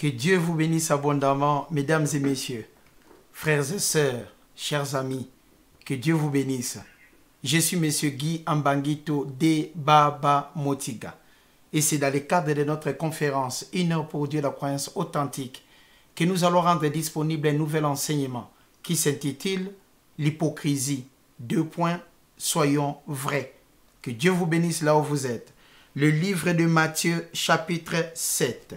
Que Dieu vous bénisse abondamment, mesdames et messieurs, frères et sœurs, chers amis, que Dieu vous bénisse. Je suis Monsieur Guy Ambangito de Baba Motiga et c'est dans le cadre de notre conférence « Une heure pour Dieu, la croyance authentique » que nous allons rendre disponible un nouvel enseignement qui s'intitule « L'hypocrisie ». Soyons vrais. Que Dieu vous bénisse là où vous êtes. Le livre de Matthieu, chapitre 7.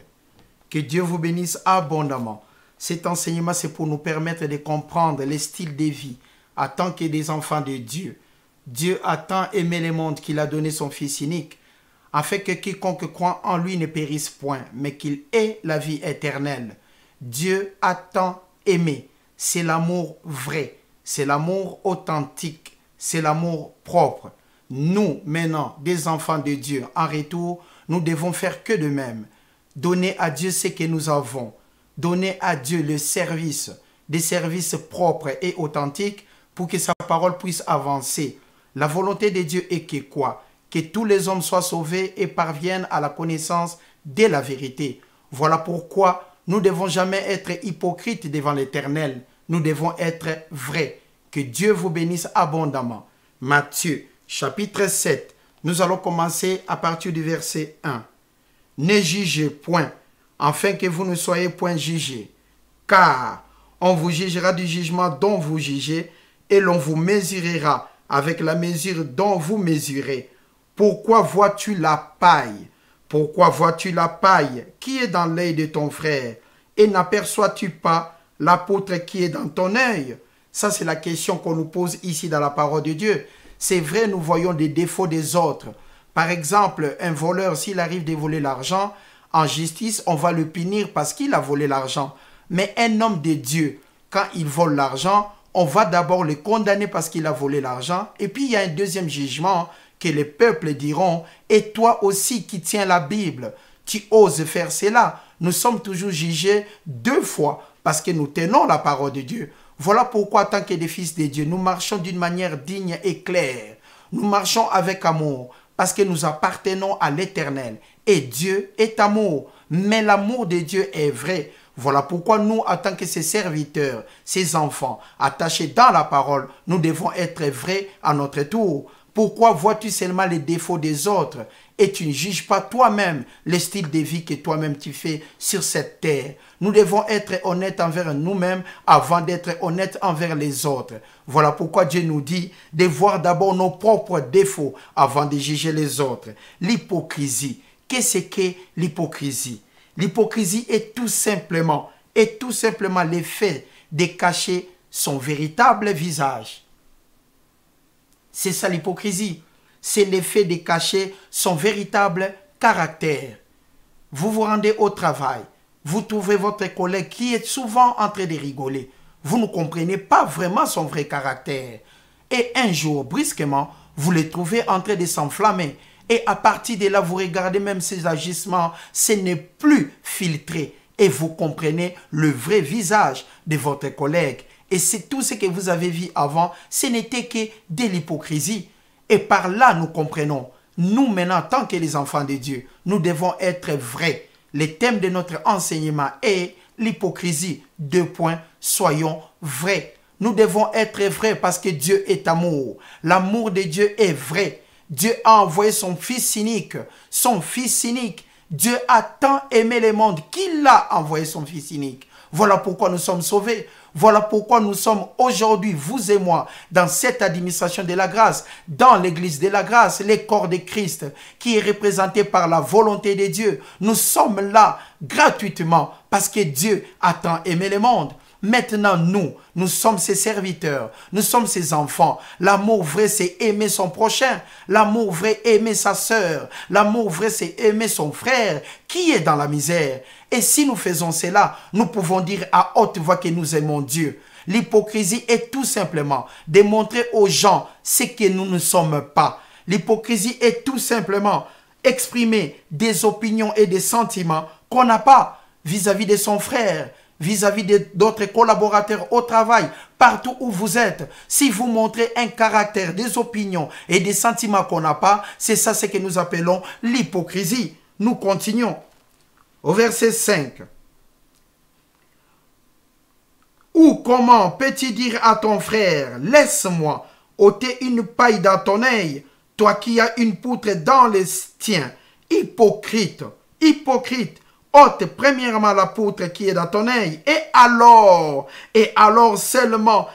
Que Dieu vous bénisse abondamment. Cet enseignement, c'est pour nous permettre de comprendre les styles de vie en tant que des enfants de Dieu. Dieu a tant aimé le monde qu'il a donné son Fils unique, afin que quiconque croit en lui ne périsse point, mais qu'il ait la vie éternelle. Dieu a tant aimé. C'est l'amour vrai, c'est l'amour authentique, c'est l'amour propre. Nous, maintenant, des enfants de Dieu, en retour, nous devons faire que de même. Donner à Dieu ce que nous avons. Donner à Dieu le service, des services propres et authentiques pour que sa parole puisse avancer. La volonté de Dieu est que quoi? Que tous les hommes soient sauvés et parviennent à la connaissance de la vérité. Voilà pourquoi nous ne devons jamais être hypocrites devant l'Éternel. Nous devons être vrais. Que Dieu vous bénisse abondamment. Matthieu, chapitre 7. Nous allons commencer à partir du verset 1. Ne jugez point, afin que vous ne soyez point jugés. Car on vous jugera du jugement dont vous jugez, et l'on vous mesurera avec la mesure dont vous mesurez. Pourquoi vois-tu la paille? Pourquoi vois-tu la paille qui est dans l'œil de ton frère, et n'aperçois-tu pas la poutre qui est dans ton œil? Ça, c'est la question qu'on nous pose ici dans la parole de Dieu. C'est vrai, nous voyons des défauts des autres. Par exemple, un voleur, s'il arrive de voler l'argent, en justice, on va le punir parce qu'il a volé l'argent. Mais un homme de Dieu, quand il vole l'argent, on va d'abord le condamner parce qu'il a volé l'argent. Et puis, il y a un deuxième jugement que les peuples diront, et toi aussi qui tiens la Bible, tu oses faire cela. Nous sommes toujours jugés deux fois parce que nous tenons la parole de Dieu. Voilà pourquoi, en tant que des fils de Dieu, nous marchons d'une manière digne et claire. Nous marchons avec amour parce que nous appartenons à l'Éternel. Et Dieu est amour. Mais l'amour de Dieu est vrai. Voilà pourquoi nous, en tant que ses serviteurs, ses enfants, attachés dans la parole, nous devons être vrais à notre tour. Pourquoi vois-tu seulement les défauts des autres et tu ne juges pas toi-même le style de vie que toi-même tu fais sur cette terre? Nous devons être honnêtes envers nous-mêmes avant d'être honnêtes envers les autres. Voilà pourquoi Dieu nous dit de voir d'abord nos propres défauts avant de juger les autres. L'hypocrisie. Qu'est-ce que l'hypocrisie? L'hypocrisie est tout simplement l'effet de cacher son véritable visage. C'est ça l'hypocrisie. C'est l'effet de cacher son véritable caractère. Vous vous rendez au travail. Vous trouvez votre collègue qui est souvent en train de rigoler. Vous ne comprenez pas vraiment son vrai caractère. Et un jour, brusquement, vous le trouvez en train de s'enflammer. Et à partir de là, vous regardez même ses agissements. Ce n'est plus filtré. Et vous comprenez le vrai visage de votre collègue. Et c'est tout ce que vous avez vu avant, ce n'était que de l'hypocrisie. Et par là, nous comprenons, nous maintenant, en tant que les enfants de Dieu, nous devons être vrais. Le thème de notre enseignement est l'hypocrisie. Soyons vrais. Nous devons être vrais parce que Dieu est amour. L'amour de Dieu est vrai. Dieu a envoyé son Fils unique. Son Fils unique. Dieu a tant aimé le monde qu'il a envoyé son Fils unique. Voilà pourquoi nous sommes sauvés. Voilà pourquoi nous sommes aujourd'hui, vous et moi, dans cette administration de la grâce, dans l'église de la grâce, le corps de Christ, qui est représenté par la volonté de Dieu. Nous sommes là gratuitement parce que Dieu a tant aimé le monde. Maintenant, nous sommes ses serviteurs, nous sommes ses enfants. L'amour vrai, c'est aimer son prochain. L'amour vrai, aimer sa sœur. L'amour vrai, c'est aimer son frère qui est dans la misère. Et si nous faisons cela, nous pouvons dire à haute voix que nous aimons Dieu. L'hypocrisie est tout simplement de montrer aux gens ce que nous ne sommes pas. L'hypocrisie est tout simplement exprimer des opinions et des sentiments qu'on n'a pas vis-à-vis de son frère, vis-à-vis d'autres collaborateurs au travail, partout où vous êtes. Si vous montrez un caractère, des opinions et des sentiments qu'on n'a pas, c'est ça ce que nous appelons l'hypocrisie. Nous continuons. Au verset 5. comment peux-tu dire à ton frère, laisse-moi ôter une paille dans ton œil, toi qui as une poutre dans le tien? Hypocrite, hypocrite, ôte premièrement la poutre qui est dans ton œil, et alors seulement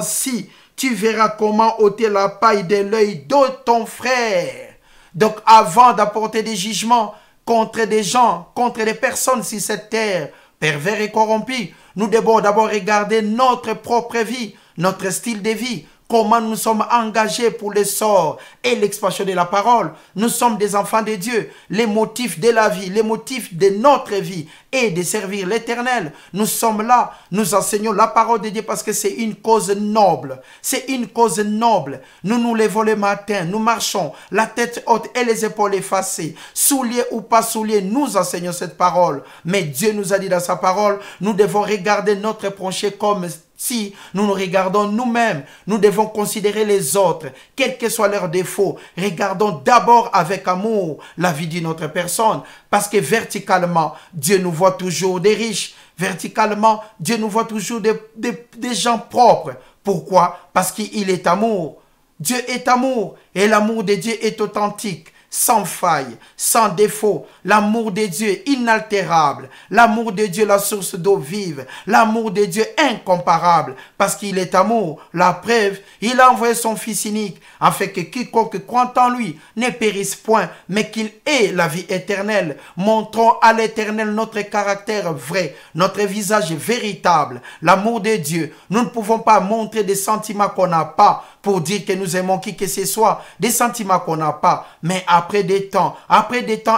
si tu verras comment ôter la paille de l'œil de ton frère. Donc avant d'apporter des jugements contre des gens, contre des personnes sur cette terre, pervers et corrompus, nous devons d'abord regarder notre propre vie, notre style de vie, comment nous sommes engagés pour l'essor et l'expansion de la parole. Nous sommes des enfants de Dieu. Les motifs de la vie, les motifs de notre vie est de servir l'Éternel. Nous sommes là, nous enseignons la parole de Dieu parce que c'est une cause noble. C'est une cause noble. Nous nous levons le matin, nous marchons, la tête haute et les épaules effacées. Souliers ou pas souliers, nous enseignons cette parole. Mais Dieu nous a dit dans sa parole, nous devons regarder notre prochain comme si nous nous regardons nous-mêmes. Nous devons considérer les autres, quels que soient leurs défauts. Regardons d'abord avec amour la vie d'une autre personne. Parce que verticalement, Dieu nous voit toujours des riches. Verticalement, Dieu nous voit toujours des gens propres. Pourquoi? Parce qu'il est amour. Dieu est amour et l'amour de Dieu est authentique, sans faille, sans défaut. L'amour de Dieu inaltérable. L'amour de Dieu, la source d'eau vive. L'amour de Dieu incomparable. Parce qu'il est amour. La preuve, il a envoyé son Fils unique afin que quiconque croit en lui ne périsse point, mais qu'il ait la vie éternelle. Montrons à l'Éternel notre caractère vrai, notre visage véritable. L'amour de Dieu. Nous ne pouvons pas montrer des sentiments qu'on n'a pas pour dire que nous aimons qui que ce soit. Des sentiments qu'on n'a pas. Mais après des temps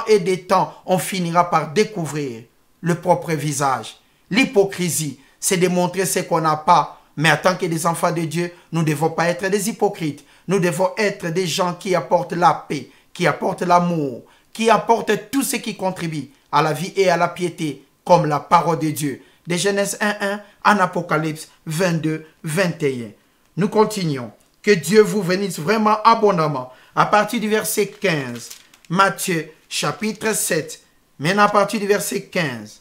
et des temps, on finira par découvrir le propre visage. L'hypocrisie, c'est de montrer ce qu'on n'a pas. Mais en tant que des enfants de Dieu, nous ne devons pas être des hypocrites. Nous devons être des gens qui apportent la paix, qui apportent l'amour, qui apportent tout ce qui contribue à la vie et à la piété, comme la parole de Dieu. De Genèse 1:1 en Apocalypse 22:21. Nous continuons. Que Dieu vous bénisse vraiment abondamment. À partir du verset 15, Matthieu chapitre 7, maintenant à partir du verset 15.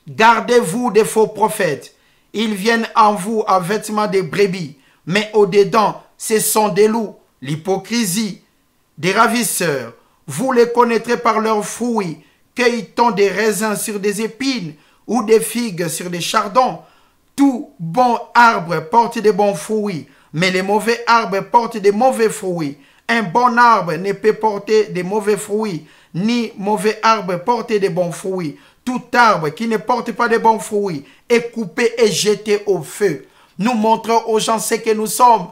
Gardez-vous des faux prophètes. Ils viennent en vous en vêtements de brebis, mais au-dedans, ce sont des loups. L'hypocrisie, des ravisseurs. Vous les connaîtrez par leurs fruits. Cueille-t-on des raisins sur des épines ou des figues sur des chardons? Tout bon arbre porte de bons fruits, mais les mauvais arbres portent de mauvais fruits. Un bon arbre ne peut porter de mauvais fruits, ni mauvais arbre porter de bons fruits. Tout arbre qui ne porte pas de bons fruits est coupé et jeté au feu. Nous montrons aux gens ce que nous sommes.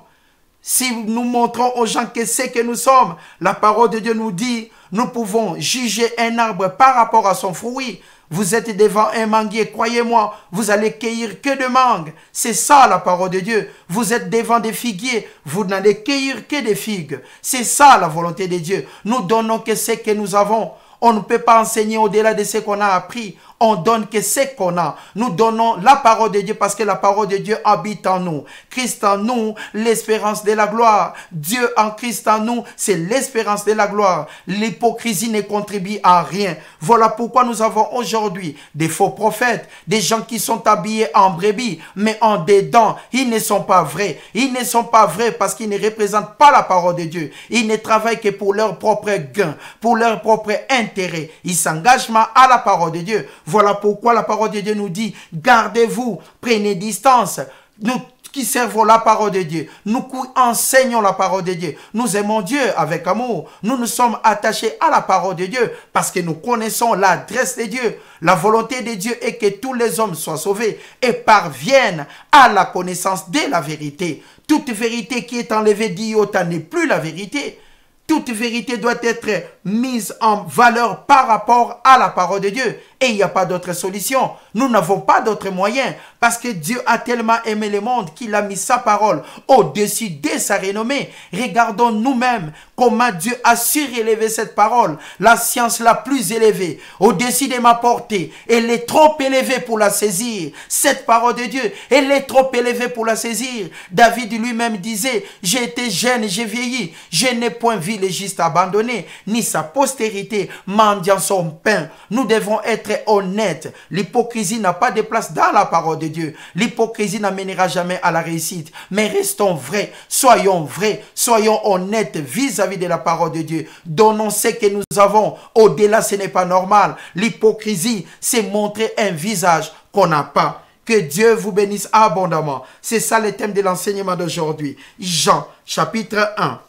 Si nous montrons aux gens que ce que nous sommes, la parole de Dieu nous dit, nous pouvons juger un arbre par rapport à son fruit. Vous êtes devant un manguier, croyez-moi, vous allez cueillir que de mangues. C'est ça la parole de Dieu. Vous êtes devant des figuiers, vous n'allez cueillir que des figues. C'est ça la volonté de Dieu. Nous donnons que ce que nous avons. On ne peut pas enseigner au-delà de ce qu'on a appris. On donne que ce qu'on a. Nous donnons la parole de Dieu parce que la parole de Dieu habite en nous. Christ en nous, l'espérance de la gloire. Dieu en Christ en nous, c'est l'espérance de la gloire. L'hypocrisie ne contribue à rien. Voilà pourquoi nous avons aujourd'hui des faux prophètes, des gens qui sont habillés en brebis, mais en dedans, ils ne sont pas vrais. Ils ne sont pas vrais parce qu'ils ne représentent pas la parole de Dieu. Ils ne travaillent que pour leur propre gain, pour leur propre intérêt. Ils s'engagent à la parole de Dieu. Voilà pourquoi la parole de Dieu nous dit, gardez-vous, prenez distance. Nous qui servons la parole de Dieu, nous qui enseignons la parole de Dieu, nous aimons Dieu avec amour. Nous nous sommes attachés à la parole de Dieu parce que nous connaissons l'adresse de Dieu. La volonté de Dieu est que tous les hommes soient sauvés et parviennent à la connaissance de la vérité. Toute vérité qui est enlevée d'iota n'est plus la vérité. Toute vérité doit être mise en valeur par rapport à la parole de Dieu. Et il n'y a pas d'autre solution. Nous n'avons pas d'autre moyen. Parce que Dieu a tellement aimé le monde qu'il a mis sa parole au-dessus de sa renommée. Regardons nous-mêmes comment Dieu a surélevé cette parole. La science la plus élevée, au-dessus de ma portée. Elle est trop élevée pour la saisir. Cette parole de Dieu, elle est trop élevée pour la saisir. David lui-même disait, j'ai été jeune, j'ai vieilli. Je n'ai point vu le juste abandonné, ni sa postérité mendiant son pain. Nous devons être honnêtes. L'hypocrisie n'a pas de place dans la parole de Dieu. Dieu. L'hypocrisie n'amènera jamais à la réussite. Mais restons vrais, soyons honnêtes vis-à-vis de la parole de Dieu. Donnons ce que nous avons. Au-delà, ce n'est pas normal. L'hypocrisie, c'est montrer un visage qu'on n'a pas. Que Dieu vous bénisse abondamment. C'est ça le thème de l'enseignement d'aujourd'hui. Jean, chapitre 1.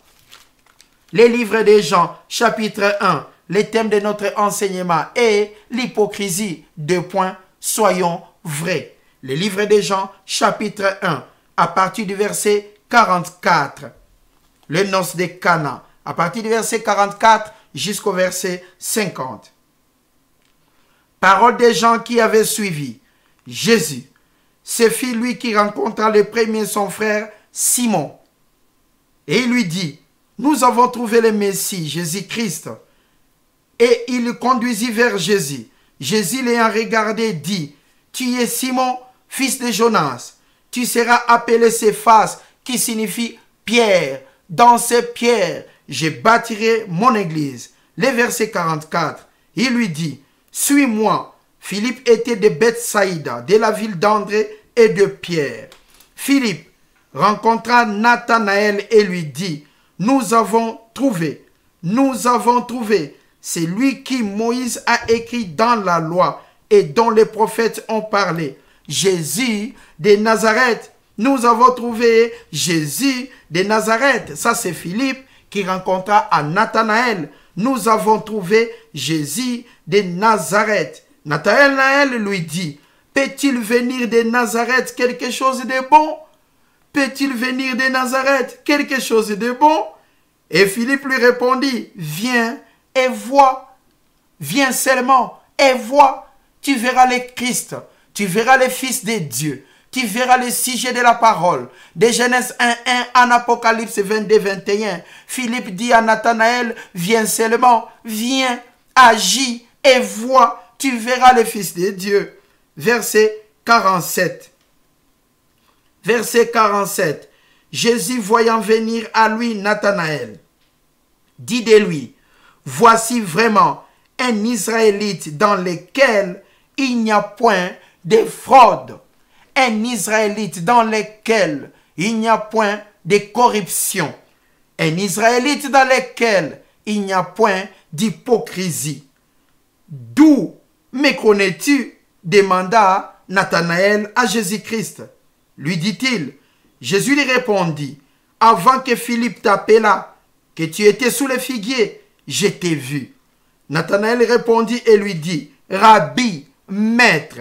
Les livres de Jean, chapitre 1. Le thème de notre enseignement est l'hypocrisie. 2 points. Soyons vrais. Le livre de Jean, chapitre 1. À partir du verset 44. Les noces de Cana. À partir du verset 44 jusqu'au verset 50. Parole des gens qui avaient suivi Jésus. Ce fut lui qui rencontra le premier son frère Simon. Et il lui dit, nous avons trouvé le Messie, Jésus-Christ. Et il le conduisit vers Jésus. Jésus l'ayant regardé dit, tu es Simon, fils de Jonas. Tu seras appelé Céphas, qui signifie pierre. Dans ces pierres, je bâtirai mon église. Le verset 44, il lui dit, suis-moi. Philippe était de Bethsaïda, de la ville d'André et de Pierre. Philippe rencontra Nathanaël et lui dit, nous avons trouvé. C'est lui qui Moïse a écrit dans la loi et dont les prophètes ont parlé. Jésus de Nazareth. Nous avons trouvé Jésus de Nazareth. Ça, c'est Philippe qui rencontra à Nathanaël. Nous avons trouvé Jésus de Nazareth. Nathanaël lui dit, peut-il venir de Nazareth quelque chose de bon? Peut-il venir de Nazareth quelque chose de bon? Et Philippe lui répondit, viens et vois. Viens seulement et vois. Tu verras le Christ, tu verras le Fils de Dieu, tu verras le sujet de la parole. De Genèse 1:1 en Apocalypse 22:21. Philippe dit à Nathanaël, viens seulement, viens, agis et vois. Tu verras le Fils de Dieu. Verset 47. Verset 47. Jésus voyant venir à lui Nathanaël, dit de lui, voici vraiment un Israélite dans lequel il n'y a point de fraude. Un Israélite dans lequel il n'y a point de corruption. Un Israélite dans lequel il n'y a point d'hypocrisie. D'où me connais-tu? Demanda Nathanaël à Jésus-Christ. Lui dit-il. Jésus lui répondit, avant que Philippe t'appela, que tu étais sous le figuier, je t'ai vu. Nathanaël répondit et lui dit, Rabbi, maître,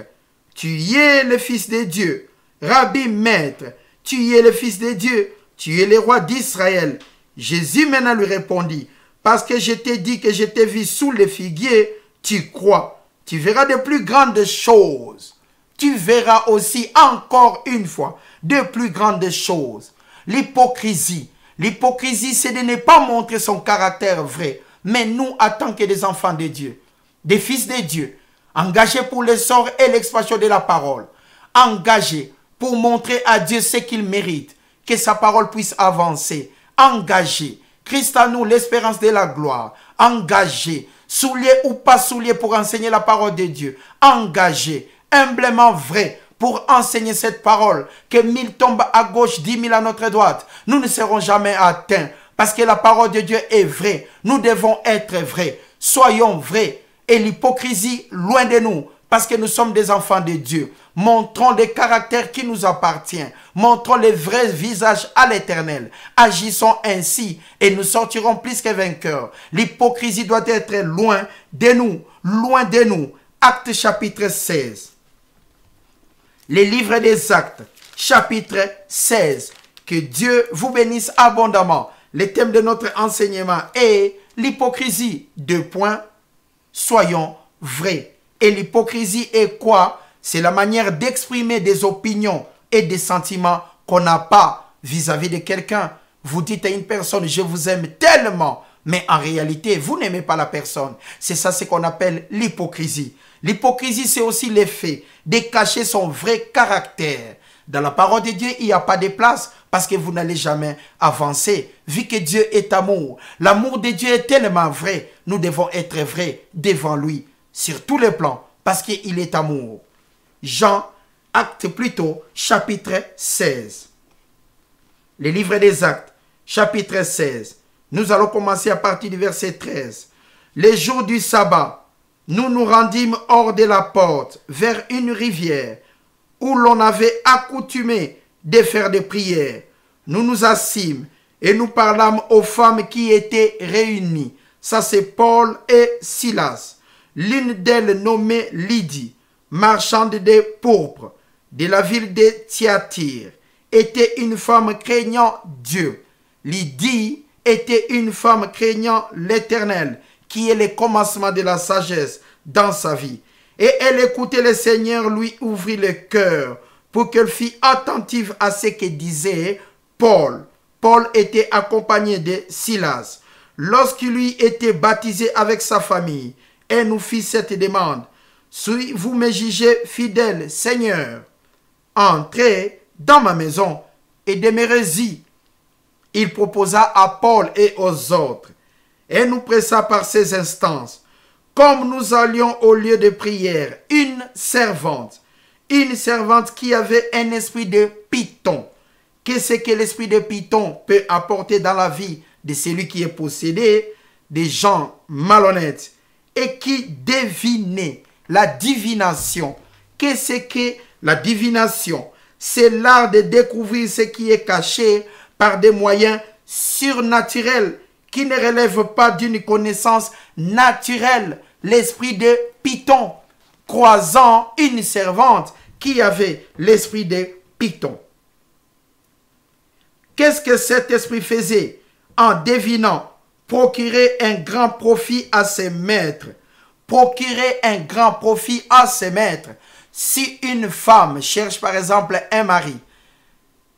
tu es le Fils de Dieu. Rabbi, maître, tu es le Fils de Dieu. Tu es le roi d'Israël. Jésus maintenant lui répondit, parce que je t'ai dit que je t'ai vu sous le figuier, tu crois. Tu verras de plus grandes choses. Tu verras aussi encore une fois de plus grandes choses. L'hypocrisie. L'hypocrisie, c'est de ne pas montrer son caractère vrai. Mais nous, en tant que des enfants de Dieu, des fils de Dieu, engagés pour l'essor et l'expansion de la parole, engagés pour montrer à Dieu ce qu'il mérite, que sa parole puisse avancer, engagés, Christ en nous, l'espérance de la gloire, engagés, souliers ou pas souliers pour enseigner la parole de Dieu, engagés, humblement vrais pour enseigner cette parole, que 1000 tombent à gauche, 10 000 à notre droite, nous ne serons jamais atteints, parce que la parole de Dieu est vraie. Nous devons être vrais, soyons vrais, et l'hypocrisie loin de nous, parce que nous sommes des enfants de Dieu. Montrons des caractères qui nous appartiennent. Montrons les vrais visages à l'Éternel. Agissons ainsi et nous sortirons plus que vainqueurs. L'hypocrisie doit être loin de nous. Loin de nous. Actes chapitre 16. Les livres des Actes chapitre 16. Que Dieu vous bénisse abondamment. Le thème de notre enseignement est l'hypocrisie. 2 points. Soyons vrais. Et l'hypocrisie est quoi? C'est la manière d'exprimer des opinions et des sentiments qu'on n'a pas vis-à-vis de quelqu'un. Vous dites à une personne, je vous aime tellement, mais en réalité, vous n'aimez pas la personne. C'est ça ce qu'on appelle l'hypocrisie. L'hypocrisie, c'est aussi l'effet de cacher son vrai caractère. Dans la parole de Dieu, il n'y a pas de place parce que vous n'allez jamais avancer. Vu que Dieu est amour, l'amour de Dieu est tellement vrai, nous devons être vrais devant lui sur tous les plans parce qu'il est amour. Jean Actes plutôt, chapitre 16. Les livres des Actes, chapitre 16. Nous allons commencer à partir du verset 13. Les jours du sabbat, nous nous rendîmes hors de la porte, vers une rivière, où l'on avait accoutumé de faire des prières. Nous nous assîmes et nous parlâmes aux femmes qui étaient réunies. Ça, c'est Paul et Silas. L'une d'elles, nommée Lydie, marchande de pourpre, de la ville de Thyatire, était une femme craignant Dieu. Lydie était une femme craignant l'Éternel, qui est le commencement de la sagesse dans sa vie. Et elle écoutait le Seigneur lui ouvrir le cœur pour qu'elle fît attentive à ce que disait Paul. Paul était accompagné de Silas. Lorsqu'il lui était baptisé avec sa famille, elle nous fit cette demande. Si vous me jugez fidèle, Seigneur, entrez dans ma maison et demeurez-y. Il proposa à Paul et aux autres. Et nous pressa par ses instances. Comme nous allions au lieu de prière, une servante qui avait un esprit de python. Qu'est-ce que l'esprit de python peut apporter dans la vie de celui qui est possédé, des gens malhonnêtes, et qui devinait la divination. Qu'est-ce que la divination? C'est l'art de découvrir ce qui est caché par des moyens surnaturels qui ne relèvent pas d'une connaissance naturelle. L'esprit de python, croisant une servante qui avait l'esprit de python. Qu'est-ce que cet esprit faisait? En devinant, procurer un grand profit à ses maîtres. Procurer un grand profit à ses maîtres. Si une femme cherche par exemple un mari,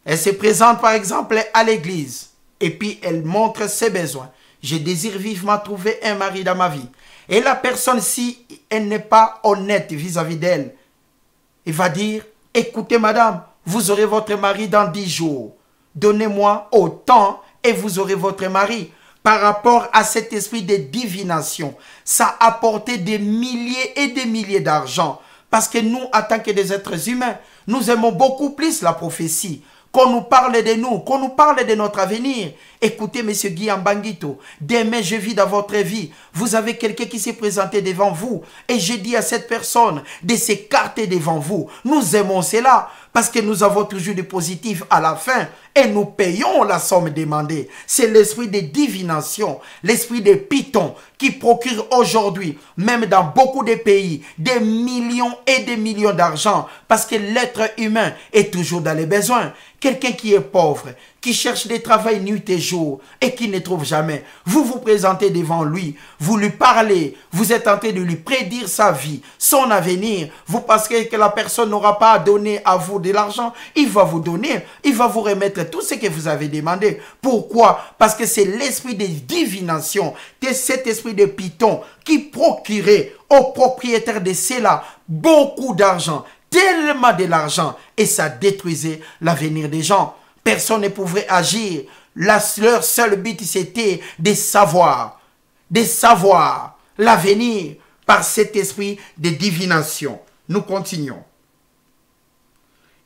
elle se présente par exemple à l'église et puis elle montre ses besoins. Je désire vivement trouver un mari dans ma vie. Et la personne, si elle n'est pas honnête vis-à-vis d'elle, il va dire, écoutez madame, vous aurez votre mari dans 10 jours. Donnez-moi autant et vous aurez votre mari. Par rapport à cet esprit de divination, ça a apporté des milliers et des milliers d'argent. Parce que nous, en tant que des êtres humains, nous aimons beaucoup plus la prophétie. Qu'on nous parle de nous, qu'on nous parle de notre avenir. Écoutez, monsieur Guy Mbanguito, demain je vis dans votre vie. Vous avez quelqu'un qui s'est présenté devant vous. Et je dis à cette personne de s'écarter devant vous. Nous aimons cela parce que nous avons toujours du positif à la fin. Et nous payons la somme demandée. C'est l'esprit de divination, l'esprit de python qui procure aujourd'hui, même dans beaucoup de pays, des millions et des millions d'argent. Parce que l'être humain est toujours dans les besoins. Quelqu'un qui est pauvre, qui cherche des travails nuit et jour et qui ne trouve jamais. Vous vous présentez devant lui, vous lui parlez, vous êtes en train de lui prédire sa vie, son avenir. Vous pensez que la personne n'aura pas à donner à vous de l'argent. Il va vous donner, il va vous remettre tout ce que vous avez demandé. Pourquoi? Parce que c'est l'esprit de divination, c'est cet esprit de python qui procurait aux propriétaires de cela beaucoup d'argent. Tellement de l'argent et ça détruisait l'avenir des gens. Personne ne pouvait agir. Leur seul but, c'était de savoir l'avenir par cet esprit de divination. Nous continuons.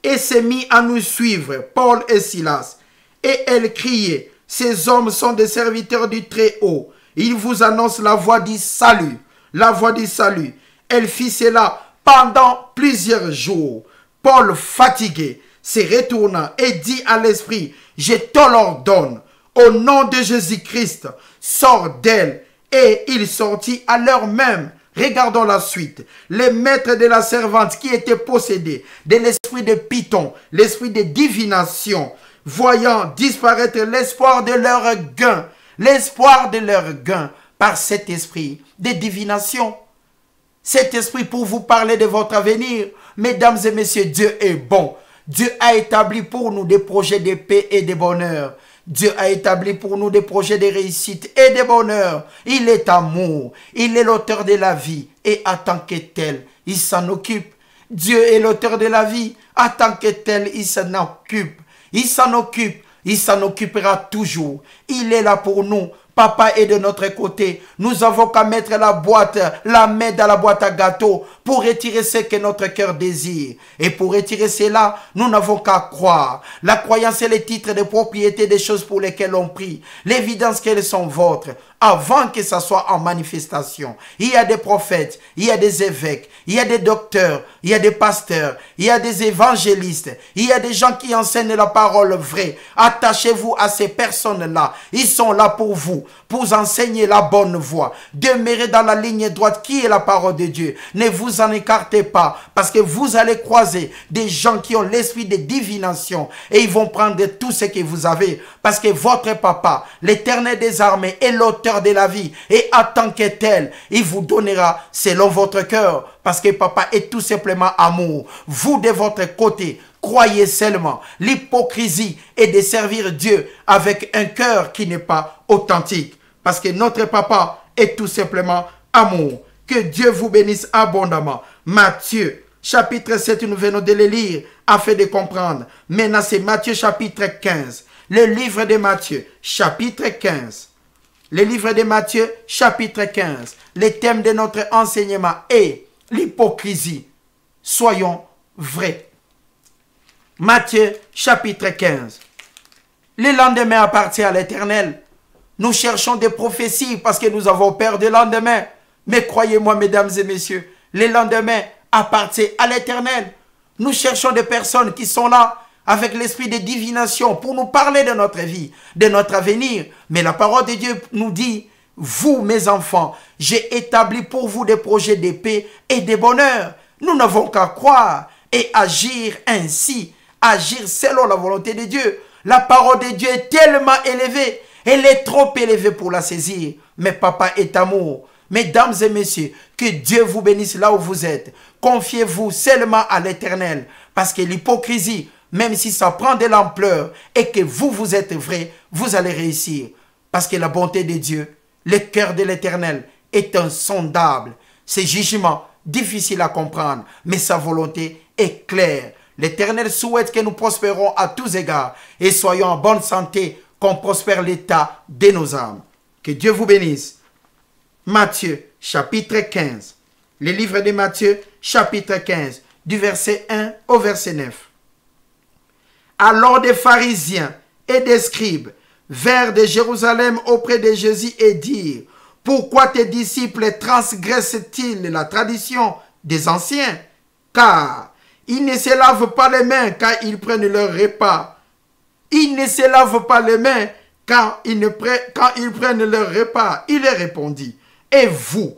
Et s'est mis à nous suivre, Paul et Silas. Et elle criait, ces hommes sont des serviteurs du Très-Haut. Ils vous annoncent la voie du salut. La voie du salut. Elle fit cela pendant plusieurs jours. Paul, fatigué, se retourna et dit à l'esprit, je te l'ordonne, au nom de Jésus-Christ, sors d'elle. Et il sortit à l'heure même. Regardons la suite. Les maîtres de la servante qui étaient possédés de l'esprit de python, l'esprit de divination, voyant disparaître l'espoir de leur gain par cet esprit de divination. Cet esprit pour vous parler de votre avenir. Mesdames et messieurs, Dieu est bon. Dieu a établi pour nous des projets de paix et de bonheur. Dieu a établi pour nous des projets de réussite et de bonheur. Il est amour. Il est l'auteur de la vie. Et en tant que tel, il s'en occupe. Dieu est l'auteur de la vie. En tant que tel, il s'en occupe. Il s'en occupe. Il s'en occupera toujours. Il est là pour nous. Papa est de notre côté. Nous avons qu'à mettre la main dans la boîte à gâteaux pour retirer ce que notre cœur désire. Et pour retirer cela, nous n'avons qu'à croire. La croyance est le titre de propriété des choses pour lesquelles on prie. L'évidence qu'elles sont vôtres avant que ça soit en manifestation. Il y a des prophètes, il y a des évêques, il y a des docteurs, il y a des pasteurs, il y a des évangélistes, il y a des gens qui enseignent la parole vraie. Attachez-vous à ces personnes-là. Ils sont là pour vous enseigner la bonne voie. Demeurez dans la ligne droite qui est la parole de Dieu. Ne vous en écartez pas parce que vous allez croiser des gens qui ont l'esprit de divination et ils vont prendre tout ce que vous avez parce que votre papa, l'Éternel des armées, est l'auteur de la vie et en tant que tel, il vous donnera selon votre cœur parce que papa est tout simplement amour. Vous de votre côté, croyez seulement. L'hypocrisie est de servir Dieu avec un cœur qui n'est pas authentique parce que notre papa est tout simplement amour. Que Dieu vous bénisse abondamment. Matthieu chapitre 7, nous venons de le lire afin de comprendre. Maintenant c'est Matthieu chapitre 15. Le livre de Matthieu chapitre 15. Le livre de Matthieu, chapitre 15. Le thème de notre enseignement est l'hypocrisie. Soyons vrais. Matthieu, chapitre 15. Le lendemain appartient à l'Éternel. Nous cherchons des prophéties parce que nous avons peur des lendemains. Mais croyez-moi, mesdames et messieurs, le lendemain appartient à l'Éternel. Nous cherchons des personnes qui sont là avec l'esprit de divination pour nous parler de notre vie, de notre avenir. Mais la parole de Dieu nous dit, vous, mes enfants, j'ai établi pour vous des projets de paix et de bonheur. Nous n'avons qu'à croire et agir ainsi, agir selon la volonté de Dieu. La parole de Dieu est tellement élevée, elle est trop élevée pour la saisir. Mais papa est amour. Mesdames et messieurs, que Dieu vous bénisse là où vous êtes. Confiez-vous seulement à l'Éternel, parce que l'hypocrisie, même si ça prend de l'ampleur et que vous êtes vrai, vous allez réussir. Parce que la bonté de Dieu, le cœur de l'Éternel est insondable. Ses jugements, difficiles à comprendre, mais sa volonté est claire. L'Éternel souhaite que nous prospérons à tous égards et soyons en bonne santé, qu'on prospère l'état de nos âmes. Que Dieu vous bénisse. Matthieu, chapitre 15. Le livre de Matthieu, chapitre 15, du verset 1 au verset 9. Alors des pharisiens et des scribes vinrent de Jérusalem auprès de Jésus et dirent, « Pourquoi tes disciples transgressent-ils la tradition des anciens? Car ils ne se lavent pas les mains quand ils prennent leur repas. Ils ne se lavent pas les mains quand ils prennent leur repas. » Il leur répondit, « Et vous,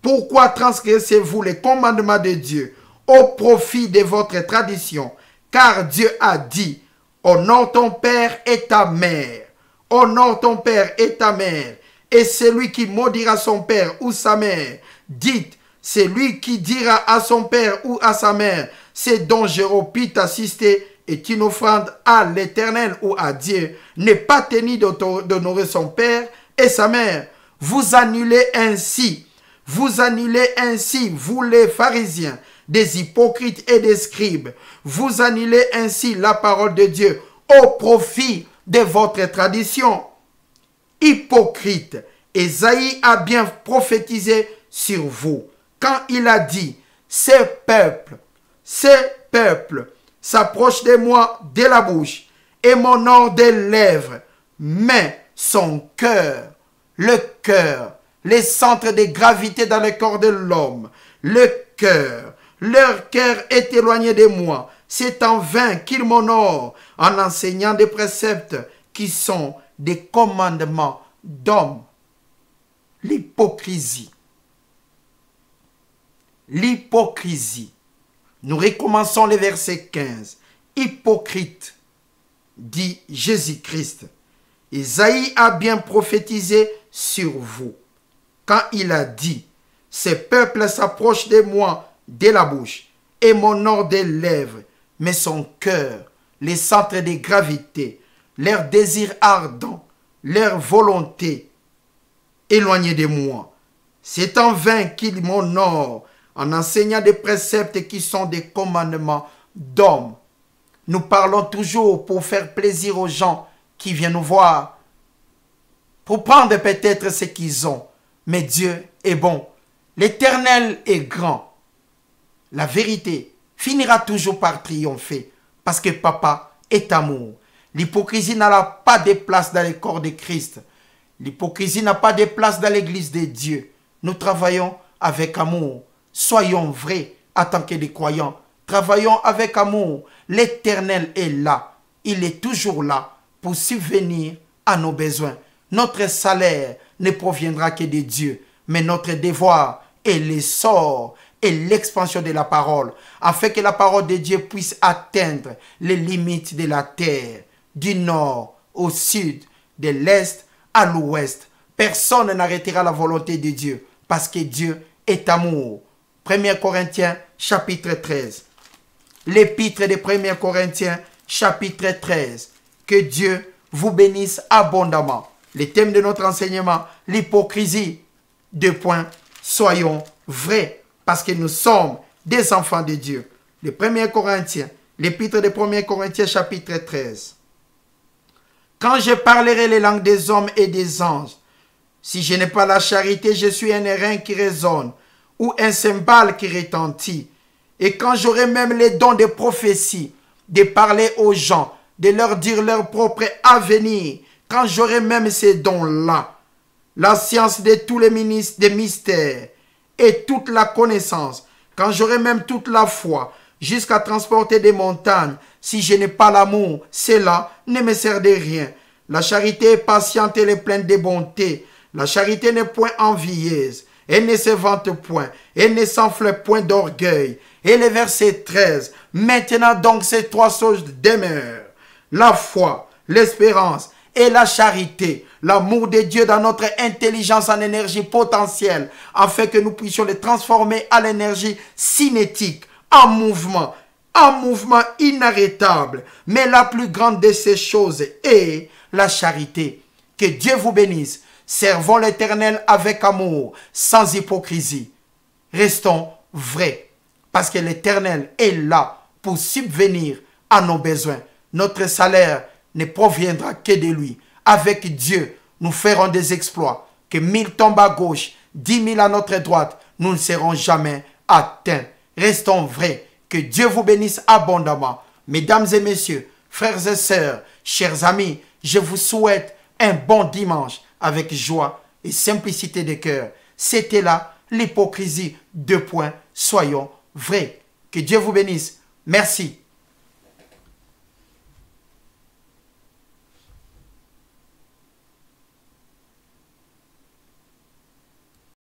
pourquoi transgressez-vous les commandements de Dieu au profit de votre tradition? Car Dieu a dit, honore ton père et ta mère. Honore ton père et ta mère. Et celui qui maudira son père ou sa mère, dites, celui qui dira à son père ou à sa mère, c'est dangereux puis t'assister, est une offrande à l'Éternel ou à Dieu, n'est pas tenu d'honorer son père et sa mère. Vous annulez ainsi, vous les pharisiens, des hypocrites et des scribes, vous annulez ainsi la parole de Dieu au profit de votre tradition. Hypocrite, Ésaïe a bien prophétisé sur vous quand il a dit, ces peuples s'approchent de moi de la bouche et m'honorent des lèvres, mais son cœur, le cœur, les centres de gravité dans le corps de l'homme, leur cœur est éloigné de moi. C'est en vain qu'ils m'honorent en enseignant des préceptes qui sont des commandements d'hommes. L'hypocrisie. L'hypocrisie. Nous recommençons le verset 15. Hypocrite, dit Jésus-Christ. Ésaïe a bien prophétisé sur vous quand il a dit, ces peuples s'approchent de moi de la bouche et m'honorent des lèvres, mais son cœur, les centres de gravité, leur désir ardent, leur volonté éloignée de moi. C'est en vain qu'ils m'honorent en enseignant des préceptes qui sont des commandements d'hommes. Nous parlons toujours pour faire plaisir aux gens qui viennent nous voir, pour prendre peut-être ce qu'ils ont. Mais Dieu est bon. L'Éternel est grand. la vérité finira toujours par triompher parce que papa est amour. L'hypocrisie n'a pas de place dans le corps de Christ. L'hypocrisie n'a pas de place dans l'église de Dieu. Nous travaillons avec amour. Soyons vrais en tant que des croyants. Travaillons avec amour. L'Éternel est là. Il est toujours là pour subvenir à nos besoins. Notre salaire ne proviendra que de Dieu, mais notre devoir est l'essor et l'expansion de la parole, afin que la parole de Dieu puisse atteindre les limites de la terre, du nord au sud, de l'est à l'ouest. Personne n'arrêtera la volonté de Dieu, parce que Dieu est amour. 1 Corinthiens chapitre 13. L'épître de 1 Corinthiens chapitre 13. Que Dieu vous bénisse abondamment. Le thème de notre enseignement, l'hypocrisie. 2 points. Soyons vrais, parce que nous sommes des enfants de Dieu. Le 1 Corinthiens, l'épître de 1 Corinthiens chapitre 13. Quand je parlerai les langues des hommes et des anges, si je n'ai pas la charité, je suis un airain qui résonne, ou un cymbale qui retentit. Et quand j'aurai même les dons de prophétie, de parler aux gens, de leur dire leur propre avenir, quand j'aurai même ces dons-là, la science de tous les mystères et toute la connaissance, quand j'aurai même toute la foi, jusqu'à transporter des montagnes, si je n'ai pas l'amour, cela ne me sert de rien. La charité est patiente, elle est pleine de bonté. La charité n'est point envieuse, elle ne se vante point, elle ne s'enfle point d'orgueil. Et le verset 13, maintenant donc ces trois choses demeurent, la foi, l'espérance et la charité, l'amour de Dieu dans notre intelligence en énergie potentielle, afin que nous puissions les transformer à l'énergie cinétique, en mouvement inarrêtable. Mais la plus grande de ces choses est la charité. Que Dieu vous bénisse. Servons l'Éternel avec amour, sans hypocrisie. Restons vrais, parce que l'Éternel est là pour subvenir à nos besoins. Notre salaire ne proviendra que de lui. Avec Dieu, nous ferons des exploits. Que 1000 tombent à gauche, 10 000 à notre droite, nous ne serons jamais atteints. Restons vrais. Que Dieu vous bénisse abondamment. Mesdames et messieurs, frères et sœurs, chers amis, je vous souhaite un bon dimanche avec joie et simplicité de cœur. C'était là l'hypocrisie. 2 points. Soyons vrais. Que Dieu vous bénisse. Merci.